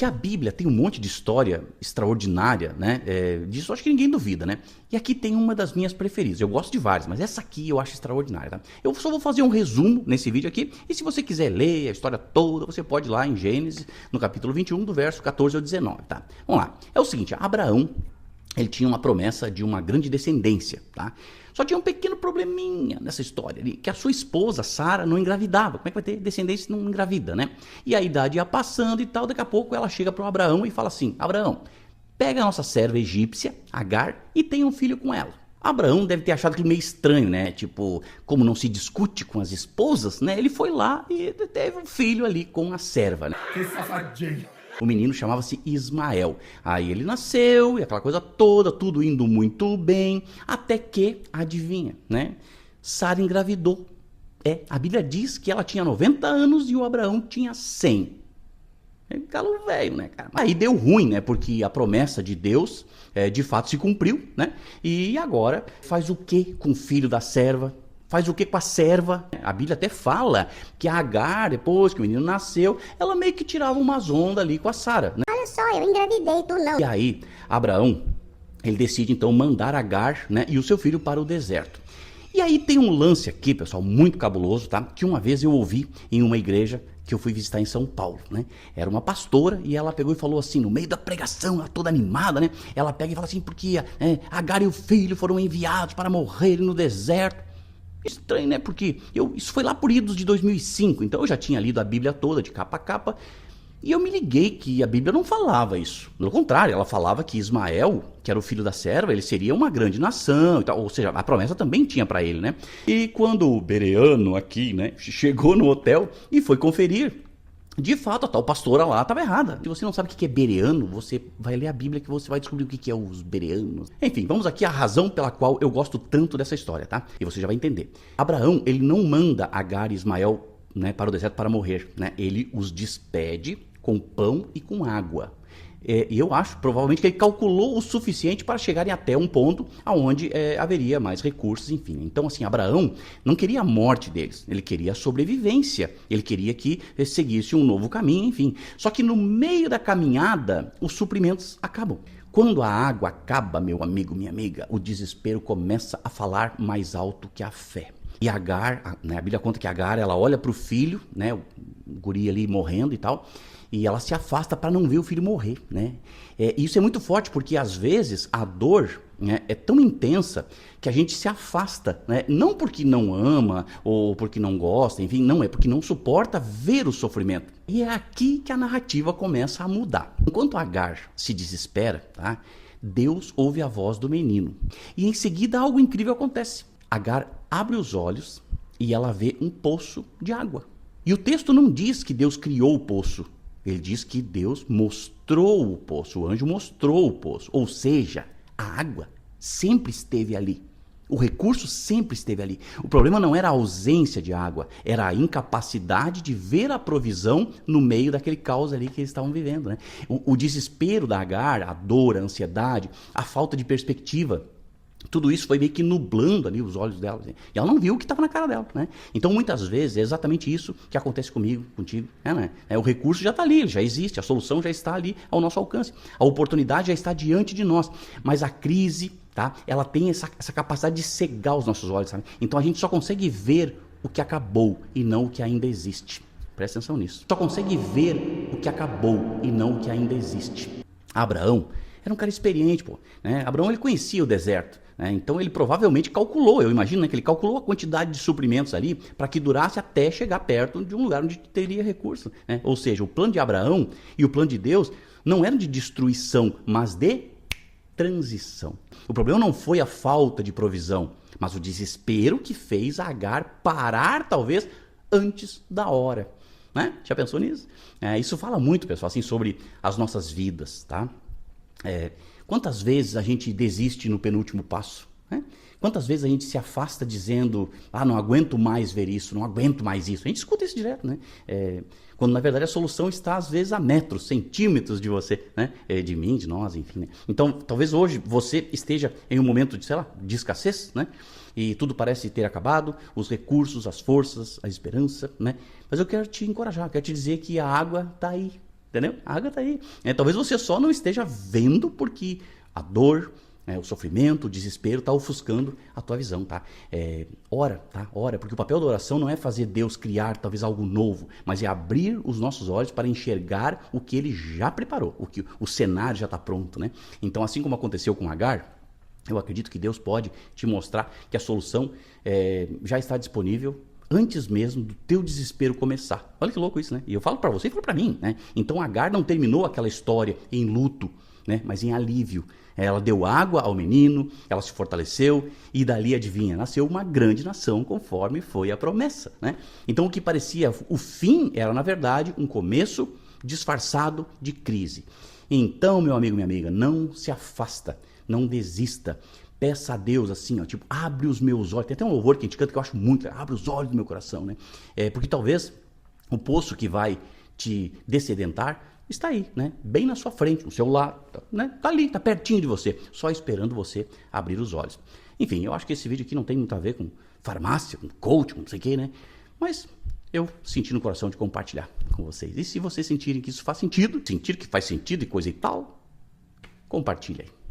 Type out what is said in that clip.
que a Bíblia tem um monte de história extraordinária, né? Disso acho que ninguém duvida, né? E aqui tem uma das minhas preferidas. Eu gosto de várias, mas essa aqui eu acho extraordinária, tá? Eu só vou fazer um resumo nesse vídeo aqui. E se você quiser ler a história toda, você pode ir lá em Gênesis, no capítulo 21, do verso 14 ao 19, tá? Vamos lá. É o seguinte, Abraão, ele tinha uma promessa de uma grande descendência, tá? Só tinha um pequeno probleminha nessa história ali, que a sua esposa, Sara, não engravidava. Como é que vai ter descendência se não engravida, né? E a idade ia passando e tal, daqui a pouco ela chega para o Abraão e fala assim, Abraão, pega a nossa serva egípcia, Agar, e tenha um filho com ela. Abraão deve ter achado aquilo meio estranho, né? Tipo, como não se discute com as esposas, né? Ele foi lá e teve um filho ali com a serva, né? Que safadinho. O menino chamava-se Ismael. Aí ele nasceu e aquela coisa toda, tudo indo muito bem, até que, adivinha, né? Sara engravidou. A Bíblia diz que ela tinha 90 anos e o Abraão tinha 100. É um galo velho, né, cara? Aí deu ruim, né? Porque a promessa de Deus, de fato, se cumpriu, né? E agora faz o que com o filho da serva? Faz o que com a serva? A Bíblia até fala que a Agar, depois que o menino nasceu, ela meio que tirava umas ondas ali com a Sara, né? Olha só, eu engravidei, tu não. E aí, Abraão, ele decide então mandar Agar, né, e o seu filho para o deserto. E aí tem um lance aqui, pessoal, muito cabuloso, tá? Que uma vez eu ouvi em uma igreja que eu fui visitar em São Paulo, né? Era uma pastora e ela pegou e falou assim, no meio da pregação, ela toda animada, né? Ela pega e fala assim, porque Agar e o filho foram enviados para morrerem no deserto. Estranho, né? Porque isso foi lá por idos de 2005, então eu já tinha lido a Bíblia toda, de capa a capa, e eu me liguei que a Bíblia não falava isso. Pelo contrário, ela falava que Ismael, que era o filho da serva, ele seria uma grande nação e tal. Ou seja, a promessa também tinha para ele, né? E quando o bereano aqui, né, chegou no hotel e foi conferir, de fato, a tal pastora lá estava errada. Se você não sabe o que é bereano, você vai ler a Bíblia que você vai descobrir o que é os bereanos. Enfim, vamos aqui à razão pela qual eu gosto tanto dessa história, tá? E você já vai entender. Abraão, ele não manda Agar e Ismael, né, para o deserto para morrer, né? Ele os despede com pão e com água. E eu acho, provavelmente, que ele calculou o suficiente para chegarem até um ponto onde haveria mais recursos, enfim. Então, assim, Abraão não queria a morte deles, ele queria a sobrevivência, ele queria que seguisse um novo caminho, enfim. Só que no meio da caminhada, os suprimentos acabam. Quando a água acaba, meu amigo, minha amiga, o desespero começa a falar mais alto que a fé. E Agar, né, a Bíblia conta que Agar, ela olha para o filho, né, o guri ali morrendo e tal, e ela se afasta para não ver o filho morrer, né? Isso é muito forte porque às vezes a dor, né, é tão intensa que a gente se afasta, né? Não porque não ama ou porque não gosta, enfim, não, é porque não suporta ver o sofrimento. E é aqui que a narrativa começa a mudar. Enquanto Agar se desespera, tá? Deus ouve a voz do menino e em seguida algo incrível acontece. Agar abre os olhos e ela vê um poço de água. E o texto não diz que Deus criou o poço. Ele diz que Deus mostrou o poço, o anjo mostrou o poço. Ou seja, a água sempre esteve ali. O recurso sempre esteve ali. O problema não era a ausência de água, era a incapacidade de ver a provisão no meio daquele caos ali que eles estavam vivendo, né? O desespero da Agar, a dor, a ansiedade, a falta de perspectiva, tudo isso foi meio que nublando ali os olhos dela. E ela não viu o que estava na cara dela, né? Então, muitas vezes, é exatamente isso que acontece comigo, contigo. Né? O recurso já está ali, ele já existe, a solução já está ali ao nosso alcance. A oportunidade já está diante de nós. Mas a crise, tá? Ela tem essa capacidade de cegar os nossos olhos, sabe? Então, a gente só consegue ver o que acabou e não o que ainda existe. Presta atenção nisso. Só consegue ver o que acabou e não o que ainda existe. Abraão era um cara experiente, pô, né? Abraão, ele conhecia o deserto. Então ele provavelmente calculou, eu imagino, né, que ele calculou a quantidade de suprimentos ali para que durasse até chegar perto de um lugar onde teria recurso, né? Ou seja, o plano de Abraão e o plano de Deus não eram de destruição, mas de transição. O problema não foi a falta de provisão, mas o desespero que fez Agar parar talvez antes da hora, né? Já pensou nisso? Isso fala muito, pessoal, assim, sobre as nossas vidas, tá? Quantas vezes a gente desiste no penúltimo passo? Né? Quantas vezes a gente se afasta dizendo, não aguento mais ver isso, não aguento mais isso. A gente escuta isso direto, né? Quando na verdade a solução está às vezes a metros, centímetros de você, né? De mim, de nós, enfim. Né? Então talvez hoje você esteja em um momento de, sei lá, de escassez, né? E tudo parece ter acabado, os recursos, as forças, a esperança, né? Mas eu quero te encorajar, quero te dizer que a água está aí. entendeu? A água está aí. Talvez você só não esteja vendo porque a dor, o sofrimento, o desespero está ofuscando a tua visão, tá? Ora, tá? Ora, porque o papel da oração não é fazer Deus criar talvez algo novo, mas é abrir os nossos olhos para enxergar o que Ele já preparou, o cenário já está pronto, né? Então, assim como aconteceu com Agar, eu acredito que Deus pode te mostrar que a solução já está disponível antes mesmo do teu desespero começar. Olha que louco isso, né? E eu falo para você e falo para mim, né? Então Agar não terminou aquela história em luto, né? Mas em alívio. Ela deu água ao menino, ela se fortaleceu e dali, adivinha, nasceu uma grande nação conforme foi a promessa, né? Então o que parecia o fim era, na verdade, um começo disfarçado de crise. Então, meu amigo, minha amiga, não se afasta, não desista. Peça a Deus assim, ó, tipo, abre os meus olhos. Tem até um louvor que a gente canta que eu acho muito, abre os olhos do meu coração, né? Porque talvez o poço que vai te dessedentar está aí, né? Bem na sua frente, no seu lado, né? Tá ali, tá pertinho de você, só esperando você abrir os olhos. Enfim, eu acho que esse vídeo aqui não tem muito a ver com farmácia, com coach, com não sei o que, né? Mas eu senti no coração de compartilhar com vocês. E se vocês sentirem que isso faz sentido, sentir que faz sentido e coisa e tal, compartilha aí.